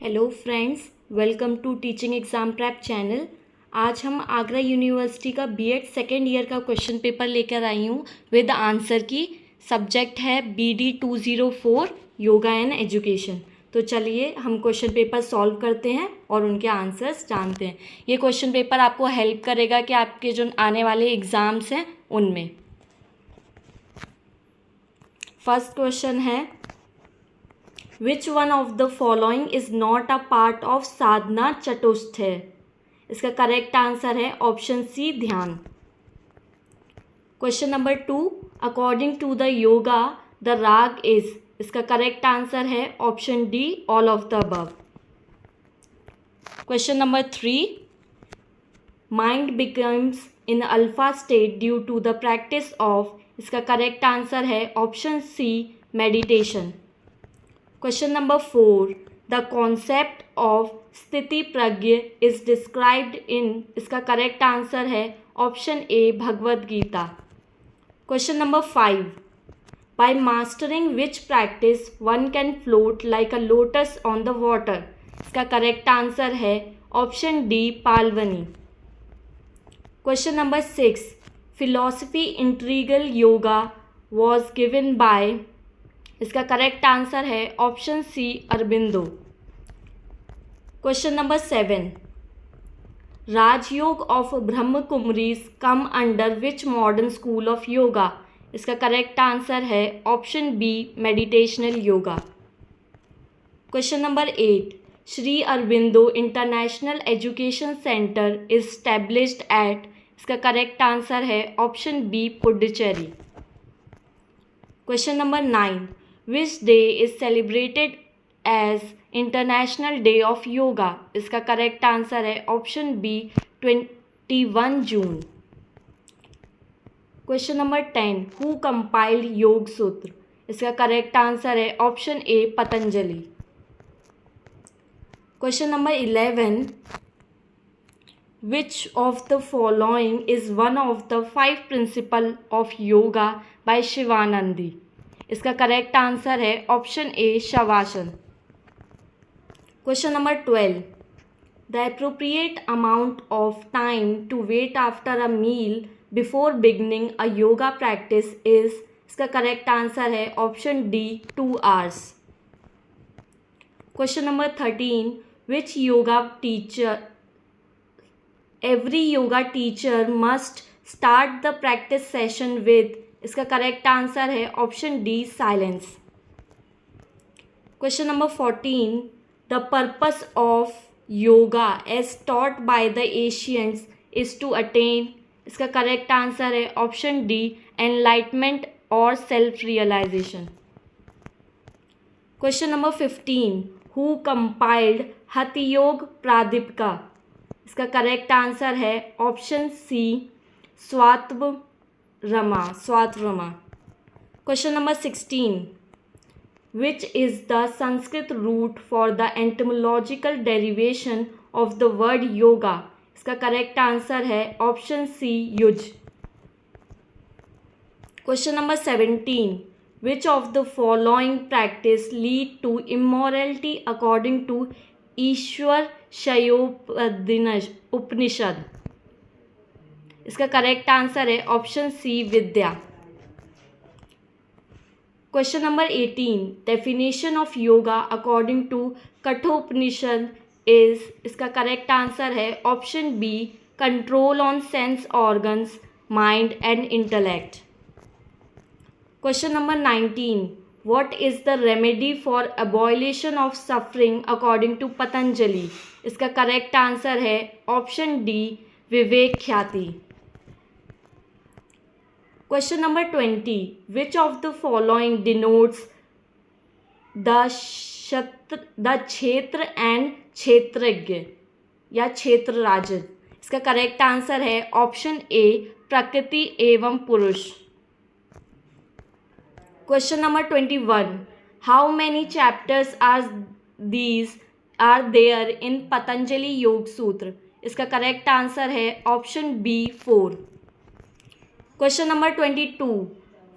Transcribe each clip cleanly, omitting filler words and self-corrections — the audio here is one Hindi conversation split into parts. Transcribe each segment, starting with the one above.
Hello friends, welcome to teaching exam prep channel. आज हम आगरा यूनिवर्सिटी का बीएड सेकेंड ईयर का क्वेश्चन पेपर लेकर आई हूँ विद आंसर की। सब्जेक्ट है BD 204 योगा एंड एजुकेशन। तो चलिए हम क्वेश्चन पेपर सॉल्व करते हैं और उनके आंसर्स जानते हैं। ये क्वेश्चन पेपर आपको हेल्प करेगा कि आपके जो आने वाले एग्ज़ाम्स हैं उनमें। फर्स्ट क्वेश्चन है, which one of the following is not a part of sadhana chatushtaya. इसका करेक्ट आंसर है option C, dhyana. Question number 2, according to the yoga the raga is. इसका करेक्ट आंसर है option D, all of the above. Question number 3, mind becomes in alpha state due to the practice of. इसका करेक्ट आंसर है option C, meditation. Question number 4, the concept of स्थिति प्रज्ञ is described in। इसका करेक्ट आंसर है option A, Bhagavad Gita. Question number 5, by mastering which practice one can float like a lotus on the water। इसका करेक्ट आंसर है option D, पालवनी। Question number 6, philosophy integral yoga was given by। इसका करेक्ट आंसर है option C, Aurobindo. Question number 7, Rajyoga of Brahma Kumaris come under which modern school of yoga. इसका करेक्ट आंसर है option B, meditational yoga. Question number 8, Shri Aurobindo international education centre is established at. इसका करेक्ट आंसर है option B, Puducherry. Question number 9, which day is celebrated as International Day of Yoga। इसका करेक्ट आंसर है option B, 21 June. Question number 10, who compiled Yoga Sutra. इसका करेक्ट आंसर है option A, Patanjali. Question number 11, which of the following is one of the 5 principles of yoga by Shivanandi. इसका करेक्ट आंसर है ऑप्शन ए, शवासन। Question number 12, the appropriate amount of time to wait after a meal before beginning a yoga practice is. इसका करेक्ट आंसर है option D, 2 hours। Question number 13, which yoga teacher every yoga teacher must start the practice session with. इसका करेक्ट आंसर है option D, silence. Question number 14, the purpose of yoga as taught by the ancients is to attain. इसका करेक्ट आंसर है ऑप्शन डी, एनलाइटमेंट और self realisation. Question number 15, who compiled Hathayoga Pradipika. इसका करेक्ट आंसर है option C, Swatmarama. Question number 16, which is the Sanskrit root for the etymological derivation of the word yoga. इसका करेक्ट आंसर है option C, yuj. Question number 17, which of the following practice lead to immorality according to Ishwar Upanishad. इसका करेक्ट आंसर है ऑप्शन सी, विद्या। Question number 18, definition of yoga according to Kathopanishad is. इसका करेक्ट आंसर है option B, control on sense organs, mind and intellect. Question number 19, what is the remedy for abolition of suffering according to Patanjali. इसका करेक्ट आंसर है ऑप्शन डी, विवेक ख्याति। Question number 20, which of the following denotes the kshetra and kshetrajna या क्षेत्र राजद। इसका करेक्ट आंसर है ऑप्शन ए, प्रकृति एवं पुरुष। Question number 21, how many chapters are there in Patanjali योग सूत्र। इसका करेक्ट आंसर है option B, 4। Question number 22,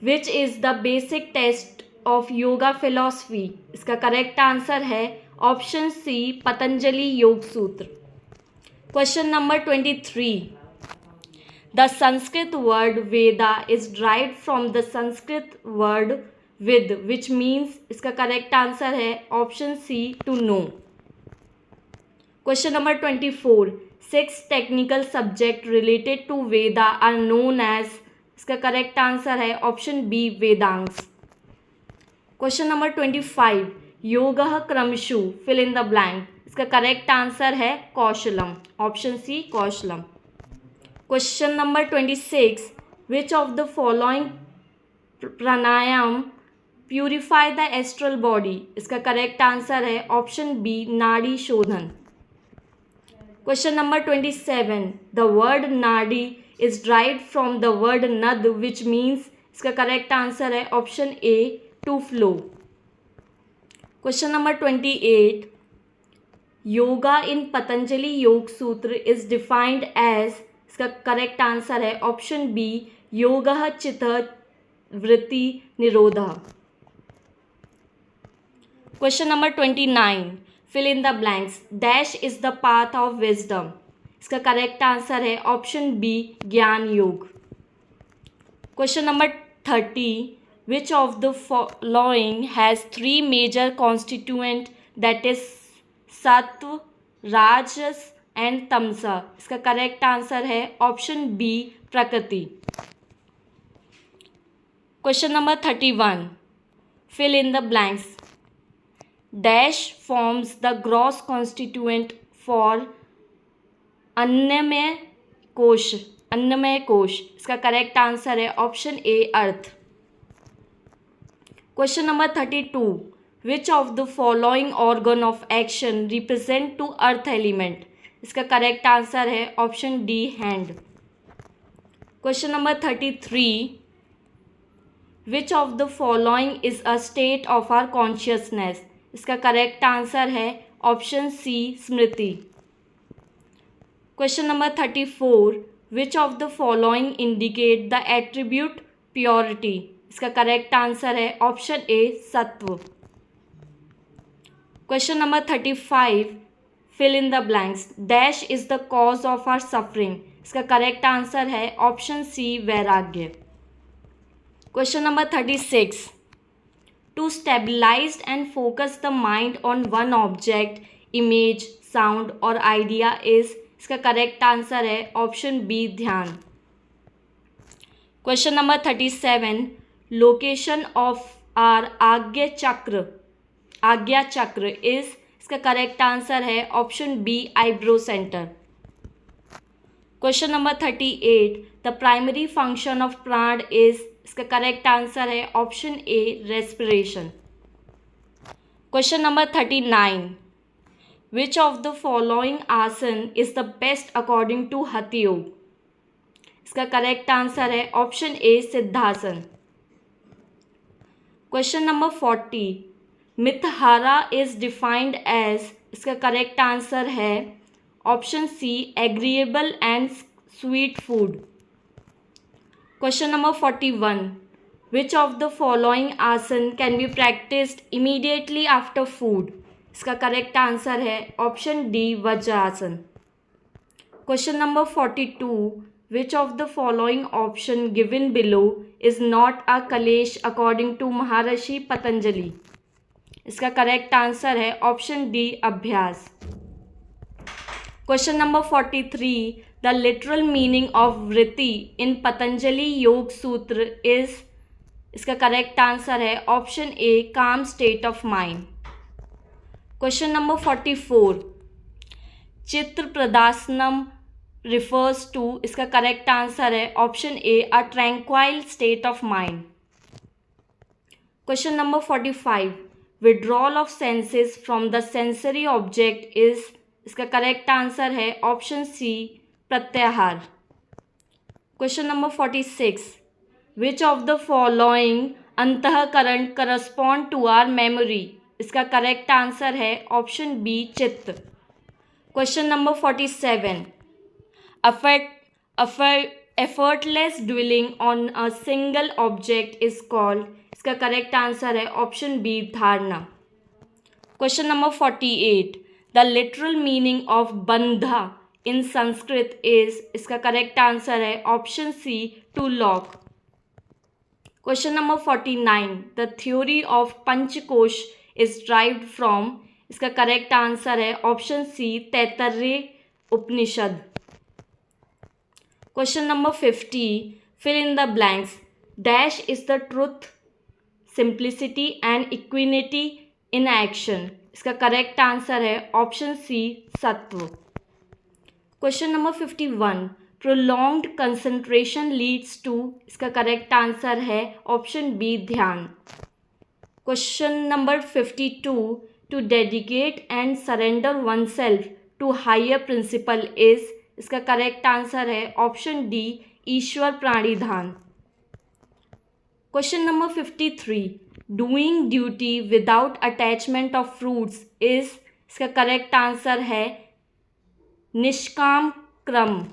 which is the basic test of yoga philosophy. इसका करेक्ट आंसर है ऑप्शन सी पतंजलि योग Sutra. Question number 23, the Sanskrit word veda is derived from the Sanskrit word vid which means, इसका करेक्ट आंसर है option C to know. Question number 24, 6 technical subject related to Veda are known as, इसका करेक्ट आंसर है option B Vedangas. Question number 25, yogah karmasu fill in the blank, इसका करेक्ट आंसर है kaushalam, option C kaushalam. Question number 26, which of the following pranayama purify the astral body, इसका करेक्ट आंसर है option B nadi shodhan. Question number 27, the word nadi is derived from the word nad which means, इसका करेक्ट आंसर है option A to flow. Question number 28, yoga in Patanjali योग सूत्र इज डिफाइंड एज, इसका करेक्ट आंसर है option B yogah chitta vritti nirodhah. Question number 29, fill in the blanks, dash is the path of wisdom, इसका करेक्ट आंसर है option B jnana yoga. Question number 30, which of the following has 3 major constituent that is sattva, rajas and tamasa, इसका करेक्ट आंसर है ऑप्शन बी प्रकृति। Question number 31, fill in the blanks, dash forms the gross constituent for annamaya kosha, इसका करेक्ट आंसर है option A earth. Question number 32, which of the following organ of action represent to earth element, इसका करेक्ट आंसर है option D hand. Question number 33, which of the following is a state of our consciousness, इसका करेक्ट आंसर है option C smriti. Question number 34, which of the following indicate the attribute purity, इसका करेक्ट आंसर है ऑप्शन ए सत्व। Question number 35, fill in the blanks, dash is the cause of our suffering, इसका करेक्ट आंसर है ऑप्शन सी वैराग्य। Question number 36, to stabilize and focus the mind on one object, image, sound और आइडिया इज, इसका करेक्ट आंसर है ऑप्शन बी ध्यान। Question number 37, location of are ajna chakra is, इसका करेक्ट आंसर है option B eyebrow centre. Question number 38, the primary function of prana is, इसका करेक्ट आंसर है option A respiration. Question number 39, which of the following asana is the best according to hatha yoga, इसका करेक्ट आंसर है option A siddhasana. Question number 40, mitahara is defined as, इसका करेक्ट आंसर है option C agreeable and sweet food. Question number 41, which of the following asana can be practised immediately after food, इसका करेक्ट आंसर है option D vajrasana. Question number 42, which of the following option given below is not अ कलेश अकॉर्डिंग टू महर्षि पतंजलि, इसका करेक्ट आंसर है ऑप्शन डी अभ्यास। Question number 43, the literal meaning of वृत्ति इन पतंजलि योग सूत्र इज, इसका करेक्ट आंसर है ऑप्शन ए काम state of mind. Question number 44, चित्र प्रदासनम रिफर्स टू, इसका करेक्ट आंसर है option A a tranquil state of mind. Question number 45, withdrawal of senses from the sensory object is, इसका करेक्ट आंसर है option C pratyahara. Question number 46, which of the following antahkarana correspond to are memory, इसका करेक्ट आंसर है option B chitta. Question number 47, effortless dwelling on a single object is called, इसका करेक्ट आंसर है option B dharana. Question number 48, the literal meaning of bandha in Sanskrit is, इसका करेक्ट आंसर है option C to lock. Question number 49, the theory of panchakosha is derived from, इसका करेक्ट आंसर है option C Taittiriya Upanishad. Question number 50, fill in the blanks, dash is the truth, simplicity and equanimity in action, इसका करेक्ट आंसर है ऑप्शन सी सत्व। Question number 51, prolonged concentration leads to, इसका करेक्ट आंसर है ऑप्शन बी ध्यान। Question number 52, to dedicate and surrender oneself to higher principle is, इसका करेक्ट आंसर है option D Ishwar pranidhan. Question number 53, doing duty without attachment of fruits is, इसका करेक्ट आंसर है nishkam karma.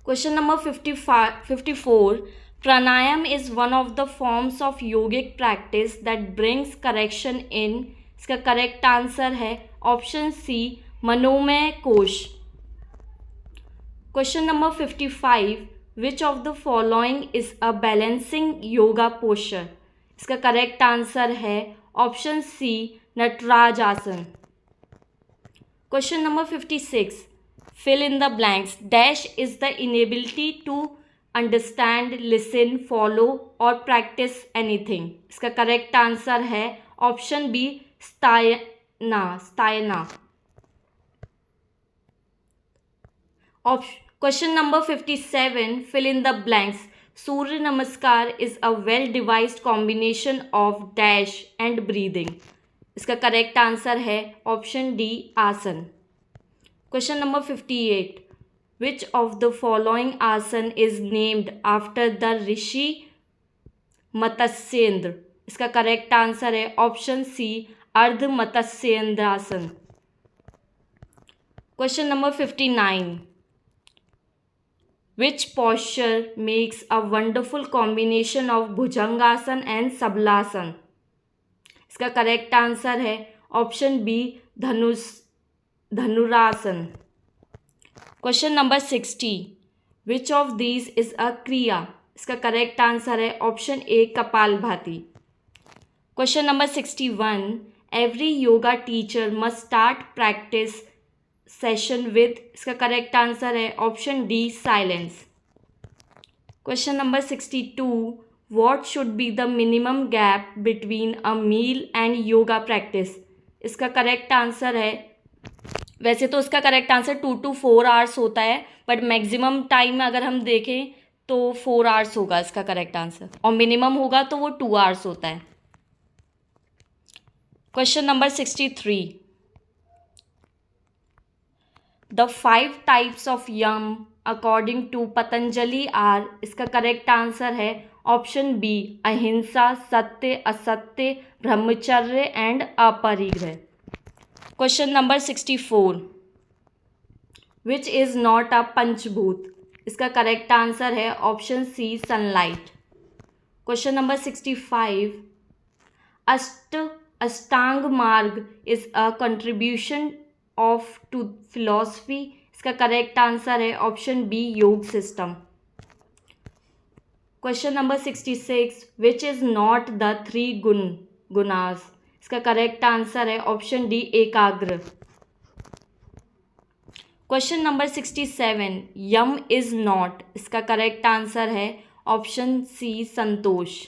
Question number 54, pranayama is one of the forms of yogic practice that brings correction in, इसका करेक्ट आंसर है option C manomaya kosha. Question number 55, which of the following is a balancing yoga posture, इसका करेक्ट आंसर है ऑप्शन सी नटराज आसन। Question number 56, fill in the blanks, dash is the inability to understand, listen, follow or practice anything, इसका करेक्ट आंसर है ऑप्शन बी स्थायना। Question number 57, fill in the blanks, Surya Namaskar is a well devised combination of dash and breathing, इसका करेक्ट आंसर है option D asana. Question number 58, which of the following asana is named after the rishi Matsyendra, इसका करेक्ट आंसर है option C ardha Matsyendra asana. Question number 59, which posture makes a wonderful combination of bhujangasana and shalabhasana, इसका करेक्ट आंसर है option B dhanurasana. Question number 60, which of these is a kriya, इसका करेक्ट आंसर है option A kapalbhati. Question number 61, every yoga teacher must start practice session with, इसका करेक्ट आंसर है option D silence. Question number 62, what should be the minimum gap between a meal and yoga practice, इसका करेक्ट आंसर है, वैसे तो इसका करेक्ट आंसर 2 to 4 आवर्स होता है, बट मैक्सिमम टाइम अगर हम देखें तो 4 आवर्स होगा इसका करेक्ट आंसर, और मिनिमम होगा तो वो 2 आवर्स होता है। Question number 63, the 5 types of yama according to Patanjali are, इसका करेक्ट आंसर है option B ahimsa, satya, asatya, brahmacharya and aparigraha. Question number 64, which is not a panchabhuta, इसका करेक्ट आंसर है option C sunlight. Question number 65, ashtanga marga is a contribution of to philosophy, इसका करेक्ट आंसर है option B yoga system. Question number 66, which is not the 3 gunas, इसका करेक्ट आंसर है ऑप्शन डी एकाग्र। Question number 67, yama is not, इसका करेक्ट आंसर है ऑप्शन सी संतोष।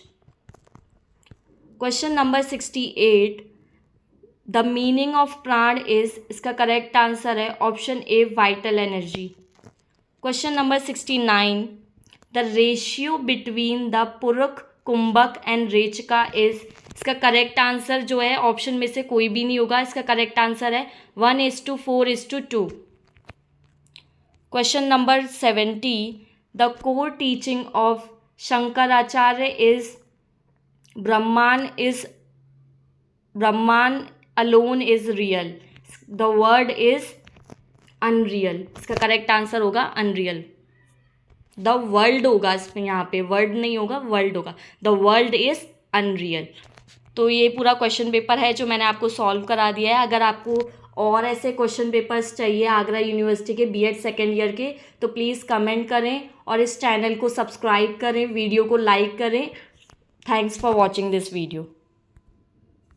Question number 68, the meaning of prana is, इसका करेक्ट आंसर है option A vital energy. Question number 69, the ratio between the purush kumbhaka and rechaka is, इसका करेक्ट आंसर जो है ऑप्शन में से कोई भी नहीं होगा, इसका करेक्ट आंसर है 1:4:2। Question number 70, the core teaching of Shankaracharya is Brahman alone is real, the word is unreal, इसका करेक्ट आंसर होगा अनरियल। द वर्ल्ड होगा इसमें, यहाँ पे वर्ड नहीं होगा वर्ल्ड होगा, द वर्ल्ड इज अनरियल। तो ये पूरा क्वेश्चन पेपर है जो मैंने आपको सॉल्व करा दिया है। अगर आपको और ऐसे क्वेश्चन पेपर्स चाहिए आगरा यूनिवर्सिटी के बीएड सेकेंड ईयर के, तो प्लीज़ कमेंट करें और इस चैनल को सब्सक्राइब करें, वीडियो को लाइक करें। Thanks for watching this video.